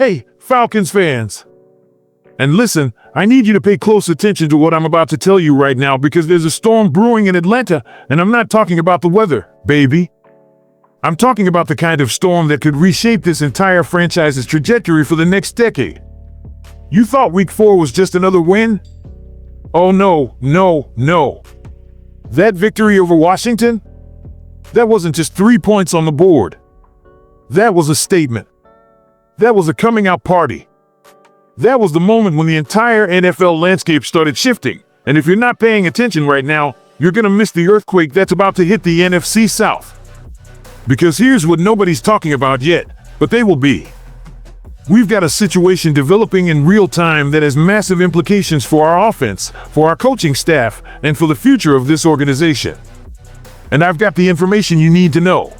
Hey, Falcons fans. And listen, I need you to pay close attention to what I'm about to tell you right now because there's a storm brewing in Atlanta, and I'm not talking about the weather, baby. I'm talking about the kind of storm that could reshape this entire franchise's trajectory for the next decade. You thought Week 4 was just another win? Oh no, no, no. That victory over Washington? That wasn't just 3 points on the board. That was a statement. That was a coming out party. That was the moment when the entire NFL landscape started shifting. And if you're not paying attention right now, you're gonna miss the earthquake that's about to hit the NFC South. Because here's what nobody's talking about yet, but they will be. We've got a situation developing in real time that has massive implications for our offense, for our coaching staff, and for the future of this organization. And I've got the information you need to know.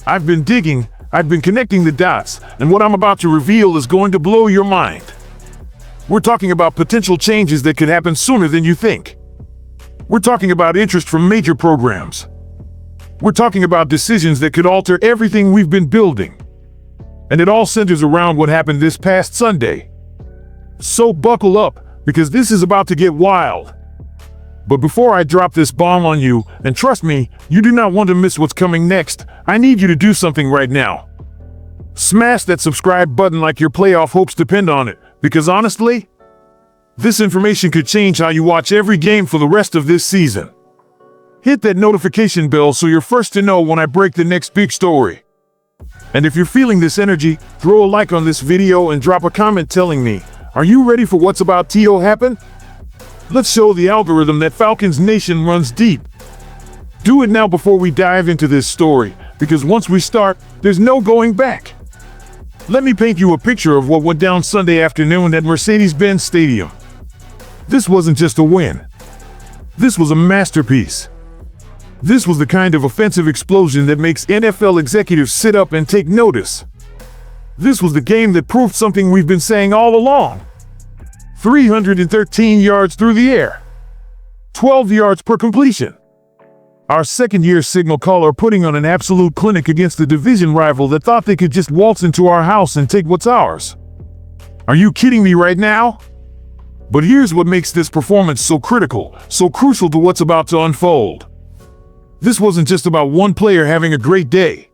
I've been digging, I've been connecting the dots, and what I'm about to reveal is going to blow your mind. We're talking about potential changes that could happen sooner than you think. We're talking about interest from major programs. We're talking about decisions that could alter everything we've been building. And it all centers around what happened this past Sunday. So buckle up, because this is about to get wild. But before I drop this bomb on you, and trust me, you do not want to miss what's coming next, I need you to do something right now. Smash that subscribe button like your playoff hopes depend on it, because honestly, this information could change how you watch every game for the rest of this season. Hit that notification bell so you're first to know when I break the next big story. And if you're feeling this energy, throw a like on this video and drop a comment telling me, are you ready for what's about to happen? Let's show the algorithm that Falcons Nation runs deep. Do it now before we dive into this story, because once we start, there's no going back. Let me paint you a picture of what went down Sunday afternoon at Mercedes-Benz Stadium. This wasn't just a win. This was a masterpiece. This was the kind of offensive explosion that makes NFL executives sit up and take notice. This was the game that proved something we've been saying all along. 313 yards through the air. 12 yards per completion. Our second-year signal caller putting on an absolute clinic against the division rival that thought they could just waltz into our house and take what's ours. Are you kidding me right now? But here's what makes this performance so critical, so crucial to what's about to unfold. This wasn't just about one player having a great day.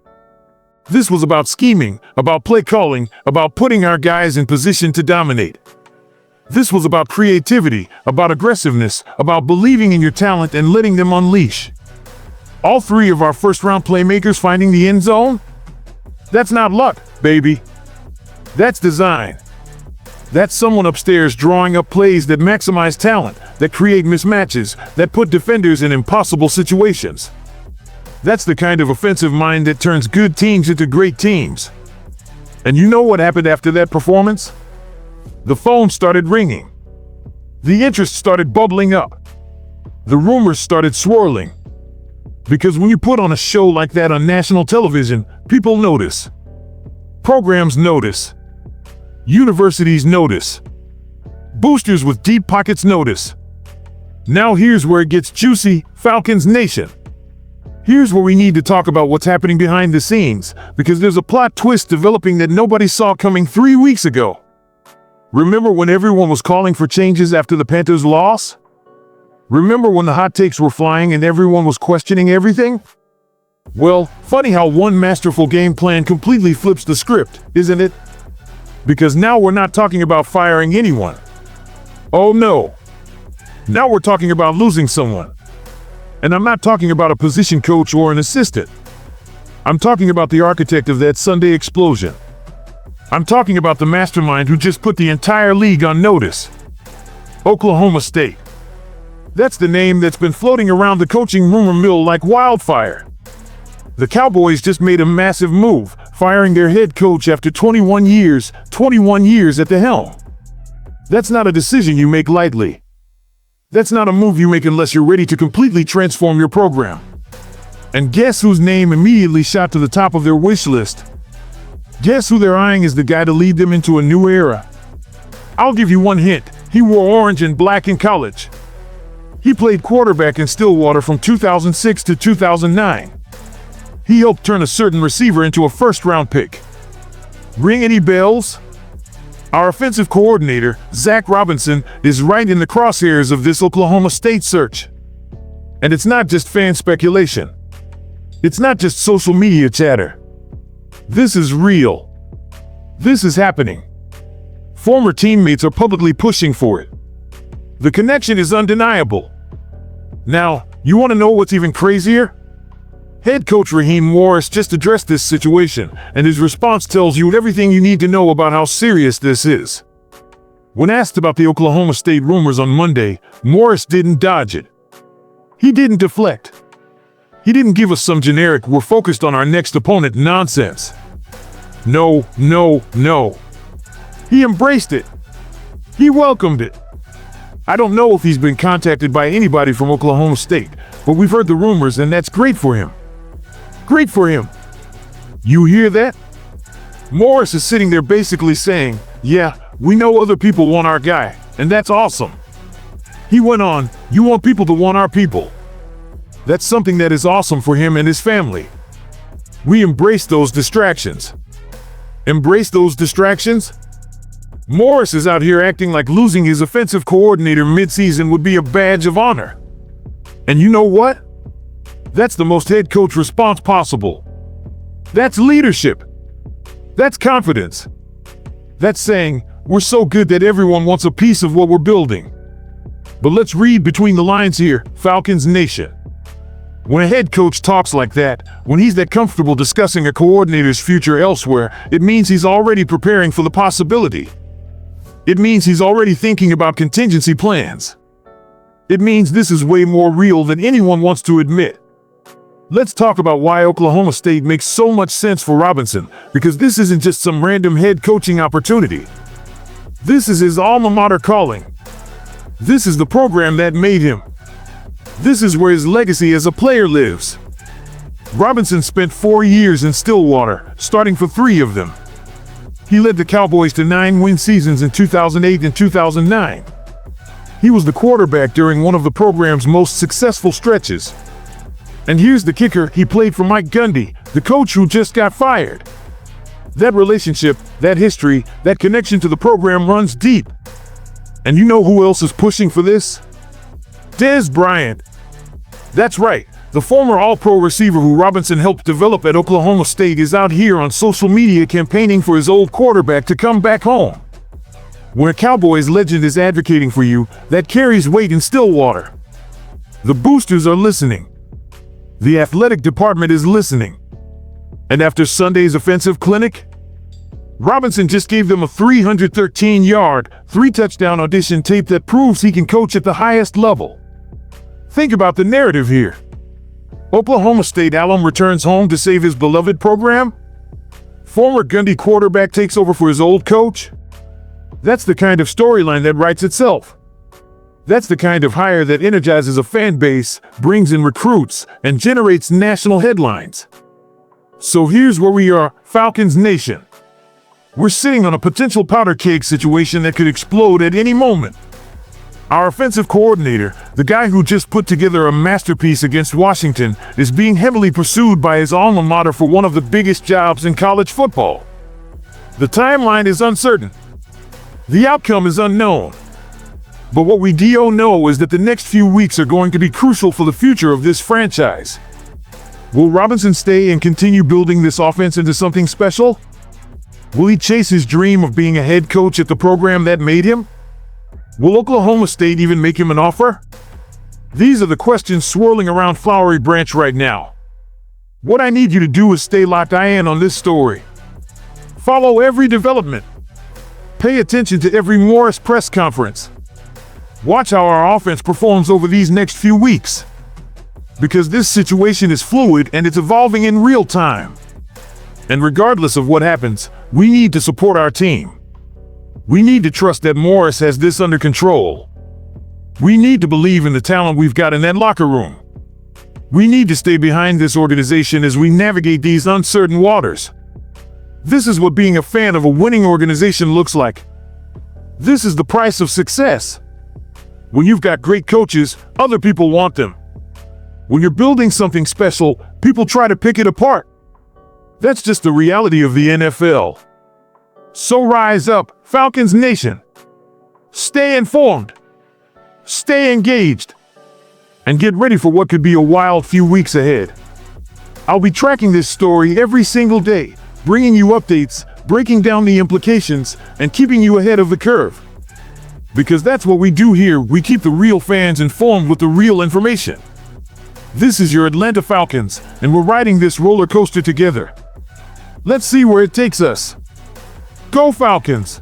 This was about scheming, about play calling, about putting our guys in position to dominate. This was about creativity, about aggressiveness, about believing in your talent and letting them unleash. All three of our first-round playmakers finding the end zone? That's not luck, baby. That's design. That's someone upstairs drawing up plays that maximize talent, that create mismatches, that put defenders in impossible situations. That's the kind of offensive mind that turns good teams into great teams. And you know what happened after that performance? The phone started ringing. The interest started bubbling up. The rumors started swirling. Because when you put on a show like that on national television, people notice. Programs notice. Universities notice. Boosters with deep pockets notice. Now here's where it gets juicy, Falcons Nation. Here's where we need to talk about what's happening behind the scenes, because there's a plot twist developing that nobody saw coming 3 weeks ago. Remember when everyone was calling for changes after the Panthers' loss? Remember when the hot takes were flying and everyone was questioning everything? Well, funny how one masterful game plan completely flips the script, isn't it? Because now we're not talking about firing anyone. Oh no. Now we're talking about losing someone. And I'm not talking about a position coach or an assistant. I'm talking about the architect of that Sunday explosion. I'm talking about the mastermind who just put the entire league on notice. Oklahoma State. That's the name that's been floating around the coaching rumor mill like wildfire. The Cowboys just made a massive move, firing their head coach after 21 years at the helm. That's not a decision you make lightly. That's not a move you make unless you're ready to completely transform your program. And guess whose name immediately shot to the top of their wish list? Guess who they're eyeing as the guy to lead them into a new era? I'll give you one hint. He wore orange and black in college. He played quarterback in Stillwater from 2006 to 2009. He helped turn a certain receiver into a first-round pick. Ring any bells? Our offensive coordinator, Zach Robinson, is right in the crosshairs of this Oklahoma State search. And it's not just fan speculation. It's not just social media chatter. This is real. This is happening. Former teammates are publicly pushing for it. The connection is undeniable. Now, you want to know what's even crazier? Head coach Raheem Morris just addressed this situation, and his response tells you everything you need to know about how serious this is. When asked about the Oklahoma State rumors on Monday, Morris didn't dodge it. He didn't deflect. He didn't give us some generic "we're focused on our next opponent" nonsense. No, no, no. He embraced it. He welcomed it. I don't know if he's been contacted by anybody from Oklahoma State, but we've heard the rumors, and that's great for him. Great for him. You hear that? Morris is sitting there basically saying, yeah, we know other people want our guy, and that's awesome. He went on, you want people to want our people. That's something that is awesome for him and his family. We embrace those distractions. Embrace those distractions? Morris is out here acting like losing his offensive coordinator mid-season would be a badge of honor. And you know what? That's the most head coach response possible. That's leadership. That's confidence. That's saying, we're so good that everyone wants a piece of what we're building. But let's read between the lines here, Falcons Nation. When a head coach talks like that, when he's that comfortable discussing a coordinator's future elsewhere, it means he's already preparing for the possibility. It means he's already thinking about contingency plans. It means this is way more real than anyone wants to admit. Let's talk about why Oklahoma State makes so much sense for Robinson, because this isn't just some random head coaching opportunity. This is his alma mater calling. This is the program that made him. This is where his legacy as a player lives. Robinson spent 4 years in Stillwater, starting for 3 of them. He led the Cowboys to 9-win seasons in 2008 and 2009. He was the quarterback during one of the program's most successful stretches. And here's the kicker, he played for Mike Gundy, the coach who just got fired. That relationship, that history, that connection to the program runs deep. And you know who else is pushing for this? Dez Bryant. That's right, the former All-Pro receiver who Robinson helped develop at Oklahoma State is out here on social media campaigning for his old quarterback to come back home. When a Cowboys legend is advocating for you, that carries weight in Stillwater. The boosters are listening. The athletic department is listening. And after Sunday's offensive clinic, Robinson just gave them a 313-yard, 3-touchdown audition tape that proves he can coach at the highest level. Think about the narrative here. Oklahoma State alum returns home to save his beloved program? Former Gundy quarterback takes over for his old coach? That's the kind of storyline that writes itself. That's the kind of hire that energizes a fan base, brings in recruits, and generates national headlines. So here's where we are, Falcons Nation. We're sitting on a potential powder keg situation that could explode at any moment. Our offensive coordinator, the guy who just put together a masterpiece against Washington, is being heavily pursued by his alma mater for one of the biggest jobs in college football. The timeline is uncertain. The outcome is unknown. But what we do know is that the next few weeks are going to be crucial for the future of this franchise. Will Robinson stay and continue building this offense into something special? Will he chase his dream of being a head coach at the program that made him? Will Oklahoma State even make him an offer? These are the questions swirling around Flowery Branch right now. What I need you to do is stay locked in on this story. Follow every development. Pay attention to every Morris press conference. Watch how our offense performs over these next few weeks. Because this situation is fluid and it's evolving in real time. And regardless of what happens, we need to support our team. We need to trust that Morris has this under control. We need to believe in the talent we've got in that locker room. We need to stay behind this organization as we navigate these uncertain waters. This is what being a fan of a winning organization looks like. This is the price of success. When you've got great coaches, other people want them. When you're building something special, people try to pick it apart. That's just the reality of the NFL. So rise up, Falcons Nation. Stay informed, stay engaged, and get ready for what could be a wild few weeks ahead. I'll be tracking this story every single day, bringing you updates, breaking down the implications, and keeping you ahead of the curve. Because that's what we do here, we keep the real fans informed with the real information. This is your Atlanta Falcons, and we're riding this roller coaster together. Let's see where it takes us. Go Falcons!